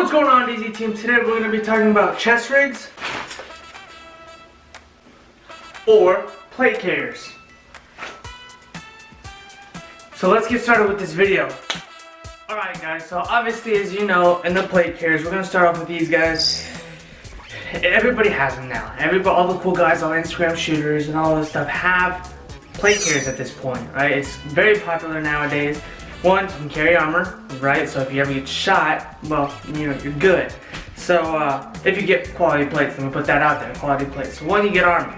What's going on, DZ Team? Today we're going to be talking about chest rigs or plate carriers. So let's get started with this video. Alright guys, so obviously as you know, in the plate carriers, we're going to start off with these guys. Everybody has them now. All the cool guys on Instagram shooters and all this stuff have plate carriers at this point, right? It's very popular nowadays. One, you can carry armor, right? So if you ever get shot, well, you know, you're good. So if you get quality plates, let me put that out there, quality plates. So one, you get armor.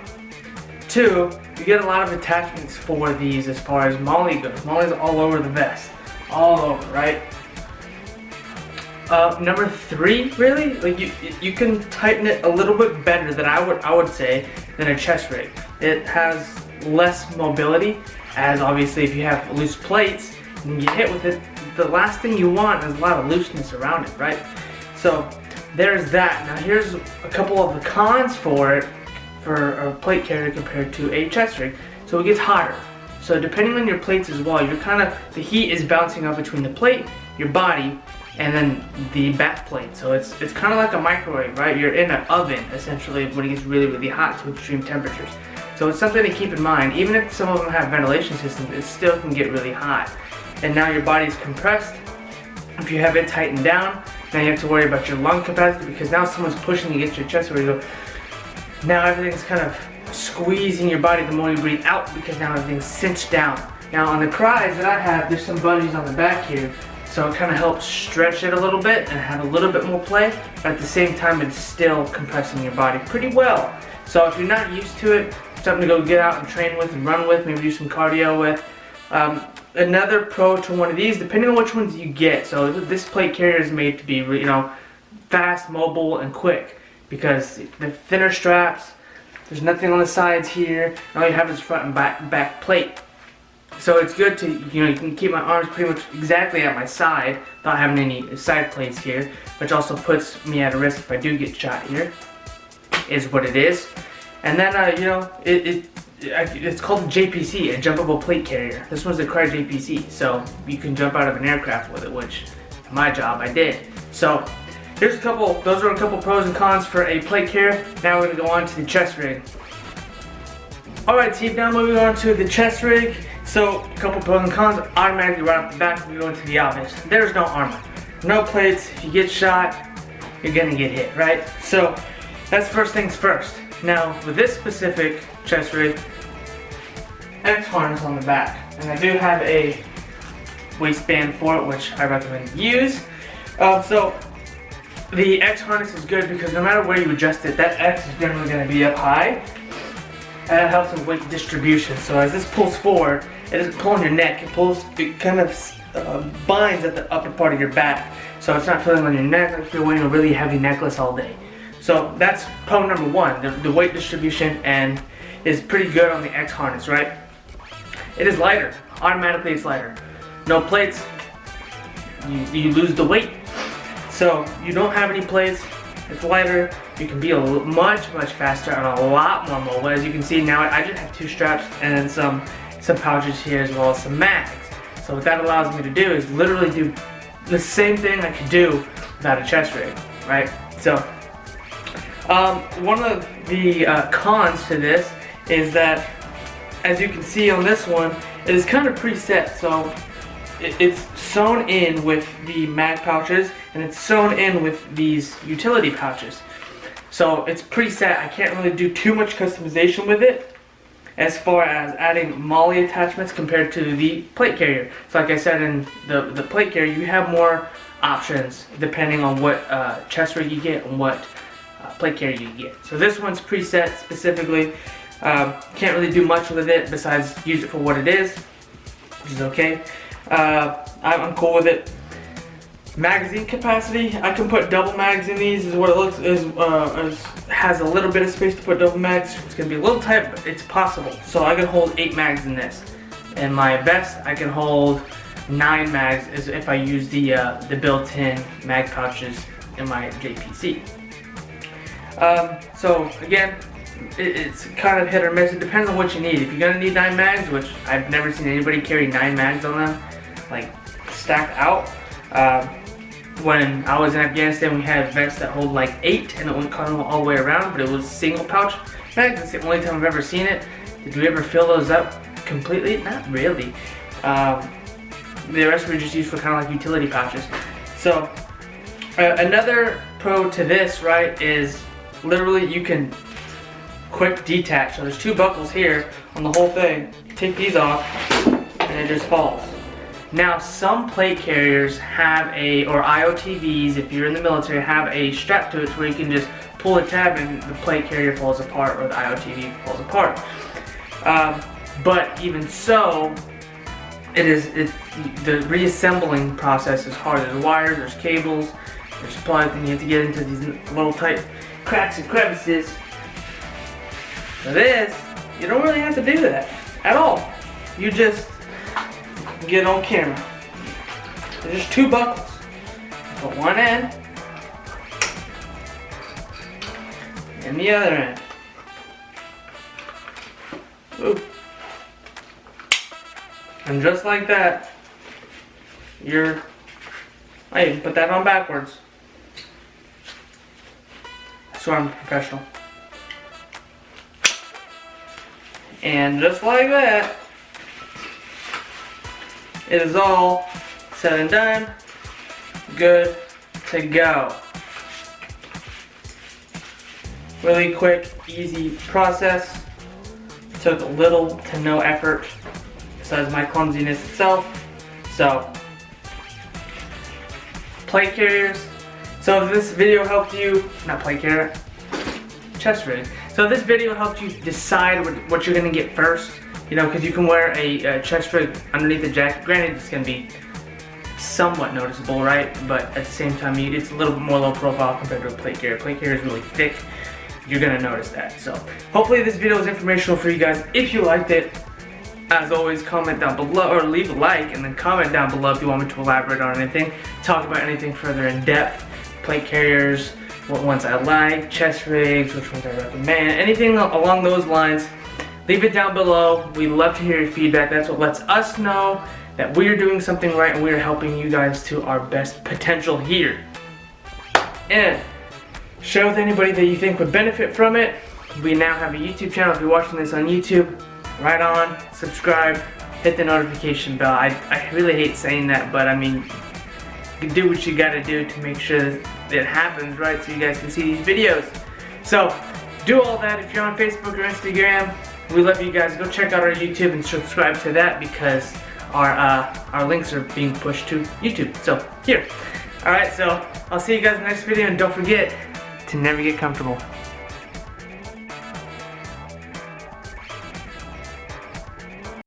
Two, you get a lot of attachments for these as far as MOLLE goes. MOLLE's all over the vest, all over, right? Number three, really, like you can tighten it a little bit better than I would say than a chest rig. It has less mobility, as obviously if you have loose plates and you get hit with it, the last thing you want is a lot of looseness around it, right? So there's that. Now here's a couple of the cons for it, for a plate carrier compared to a chest rig. So it gets hotter. So depending on your plates as well, the heat is bouncing up between the plate, your body, and then the back plate. So it's kind of like a microwave, right? You're in an oven essentially when it gets really, really hot to extreme temperatures. So it's something to keep in mind. Even if some of them have ventilation systems, it still can get really hot. And now your body's compressed. If you have it tightened down, now you have to worry about your lung capacity, because now someone's pushing against your chest where you go. Now everything's kind of squeezing your body the more you breathe out, because now everything's cinched down. Now on the cries that I have, there's some bungees on the back here, so it kind of helps stretch it a little bit and have a little bit more play, but at the same time it's still compressing your body pretty well. So if you're not used to it, something to go get out and train with and run with, maybe do some cardio with. Another pro to one of these, depending on which ones you get. So this plate carrier is made to be, you know, fast, mobile, and quick, because the thinner straps, there's nothing on the sides here, and all you have is front and back plate. So it's good to, you know, you can keep my arms pretty much exactly at my side without having any side plates here, which also puts me at a risk if I do get shot here, is what it is. And then, you know, it's called a JPC, a jumpable plate carrier. This one's a cryo JPC, so you can jump out of an aircraft with it, which, my job, I did. So, those are a couple pros and cons for a plate carrier. Now we're going to go on to the chest rig. Alright team, now moving on to the chest rig. So, a couple pros and cons, automatically right off the bat, we go into the obvious. There's no armor, no plates. If you get shot, you're going to get hit, right? So, that's first things first. Now, with this specific chest rig, X harness on the back, and I do have a waistband for it, which I recommend you use. So the X harness is good because no matter where you adjust it, that X is generally going to be up high, and it helps with weight distribution. So as this pulls forward, it doesn't pull on your neck, it kind of binds at the upper part of your back, so it's not feeling on your neck like you're wearing a really heavy necklace all day. So that's pro number one, the weight distribution, and is pretty good on the X harness, right? It is lighter. Automatically it's lighter. No plates, you lose the weight. So you don't have any plates, it's lighter, you can be much faster and a lot more mobile. As you can see now, I just have two straps and then some pouches here as well as some mags. So what that allows me to do is literally do the same thing I could do without a chest rig, right? So one of the cons to this is that, as you can see on this one, it is kind of preset. So it's sewn in with the mag pouches, and it's sewn in with these utility pouches. So it's preset. I can't really do too much customization with it as far as adding MOLLE attachments compared to the plate carrier. So like I said, in the plate carrier, you have more options depending on what chest rig you get and what plate carrier you get. So this one's preset specifically. Can't really do much with it besides use it for what it is, which is okay. I'm cool with it. Magazine capacity, I can put double mags in these. Is what it looks has a little bit of space to put double mags. It's gonna be a little tight, but it's possible. So I can hold 8 mags in this. In my vest, I can hold 9 mags as if I use the built-in mag pouches in my JPC. So again, it's kind of hit or miss. It depends on what you need. If you're gonna need 9 mags, which I've never seen anybody carry 9 mags on them, like stacked out, when I was in Afghanistan, we had vests that hold like 8 and it wouldn't cut them all the way around, but it was single pouch mags. That's the only time I've ever seen it. Did we ever fill those up completely? Not really. The rest were just used for kind of like utility pouches. So another pro to this, right, is literally you can quick detach. So there's 2 buckles here on the whole thing. Take these off and it just falls. Now some plate carriers have or IOTVs, if you're in the military, have a strap to it where you can just pull the tab and the plate carrier falls apart or the IOTV falls apart. But even so, the reassembling process is hard. There's wires, there's cables, there's plugs, and you have to get into these little tight cracks and crevices. For this, you don't really have to do that at all. You just get on camera. There's just 2 buckles. Put one end and the other end. Ooh. And just like that, I even put that on backwards. So I'm professional. And just like that, it is all said and done, good to go. Really quick, easy process. Took little to no effort besides my clumsiness itself. So, plate carriers. So if this video helped you, not plate carrier, chest rig. So if this video helped you decide what you're gonna get first, you know, because you can wear a chest rig underneath the jacket. Granted, it's gonna be somewhat noticeable, right? But at the same time, it's a little bit more low profile compared to a plate carrier. Plate carrier is really thick. You're gonna notice that. So hopefully this video was informational for you guys. If you liked it, as always, comment down below or leave a like and then comment down below if you want me to elaborate on anything, talk about anything further in depth, plate carriers, what ones I like, chest rigs, which ones I recommend, anything along those lines. Leave it down below. We love to hear your feedback. That's what lets us know that we're doing something right and we're helping you guys to our best potential here. And share with anybody that you think would benefit from it. We now have a YouTube channel. If you're watching this on YouTube, right on, subscribe, hit the notification bell. I really hate saying that, but I mean, you do what you gotta do to make sure that it happens, right? So you guys can see these videos. So do all that. If you're on Facebook or Instagram, we love you guys. Go check out our YouTube and subscribe to that because our links are being pushed to YouTube. So here. Alright, so I'll see you guys in the next video, and don't forget to never get comfortable.